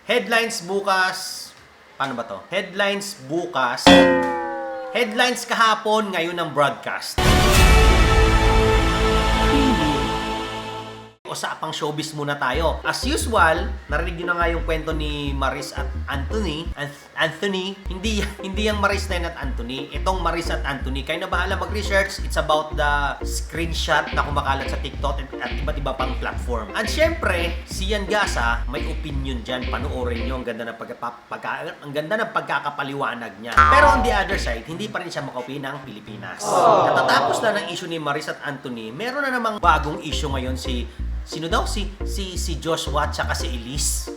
Headlines bukas. Paano ba to? Headlines bukas. Headlines kahapon, ngayon ang broadcast. Usapang showbiz muna tayo. As usual, narinig nyo na nga yung kwento ni Maris at Anthony. Hindi yung Maris na yun at Anthony. Itong Maris at Anthony. Kayo na bahala mag-research. It's about the screenshot na kumakalat sa TikTok at iba't iba pang platform. And syempre, si Yan Gasa, may opinion dyan. Panoorin nyo. Ang ganda ng pagkakapaliwanag niya. Pero on the other side, hindi pa rin siya makaupi ng Pilipinas. Natatapos na ng issue ni Maris at Anthony, meron na namang bagong issue ngayon Sino daw? Si Joshua at saka si Elise.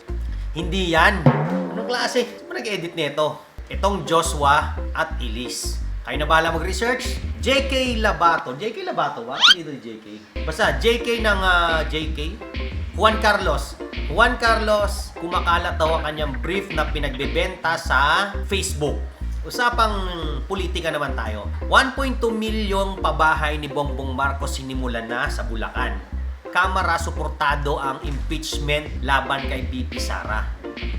Hindi yan. Anong klase? Sino nag-edit nito? Itong Joshua at Elise. Kayo na bahala mag-research? JK Labato. JK Labato ba? Hindi ni JK. Basta JK ng JK. Juan Carlos. Juan Carlos, kumakalat daw ang kanyang brief na pinagbebenta sa Facebook. Usapang politika naman tayo. 1.2 milyong pabahay ni Bongbong Marcos sinimulan na sa Bulacan. Kamara suportado ang impeachment laban kay VP Sara.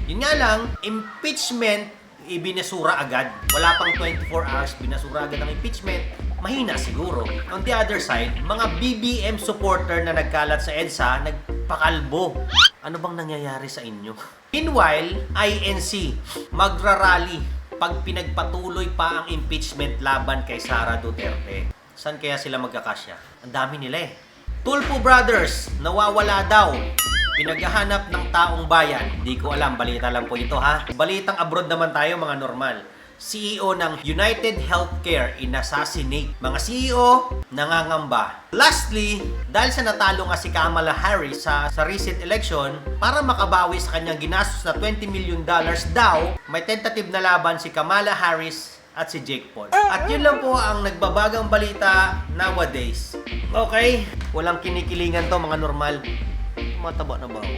Yun nga lang, impeachment ibinasura agad. Wala pang 24 hours, binasura agad ang impeachment. Mahina siguro. On the other side, mga BBM supporter na nagkalat sa EDSA, nagpakalbo. Ano bang nangyayari sa inyo? Meanwhile, INC magrarally pag pinagpatuloy pa ang impeachment laban kay Sara Duterte. Saan kaya sila magkakasya? Ang dami nila eh. Tulfo Brothers, nawawala daw. Pinaghahanap ng taong bayan. Di ko alam, balita lang po ito ha. Balitang abroad naman tayo mga normal. CEO ng United Healthcare inassassinate. Mga CEO, nangangamba. Lastly, dahil sa natalo nga si Kamala Harris sa recent election, para makabawi sa kanyang ginastos na $20 million daw, may tentative na laban si Kamala Harris at si Jake Paul. At yun lang po ang nagbabagang balita nowadays. Okay? Walang kinikilingan to mga normal. Mataba na ba ako?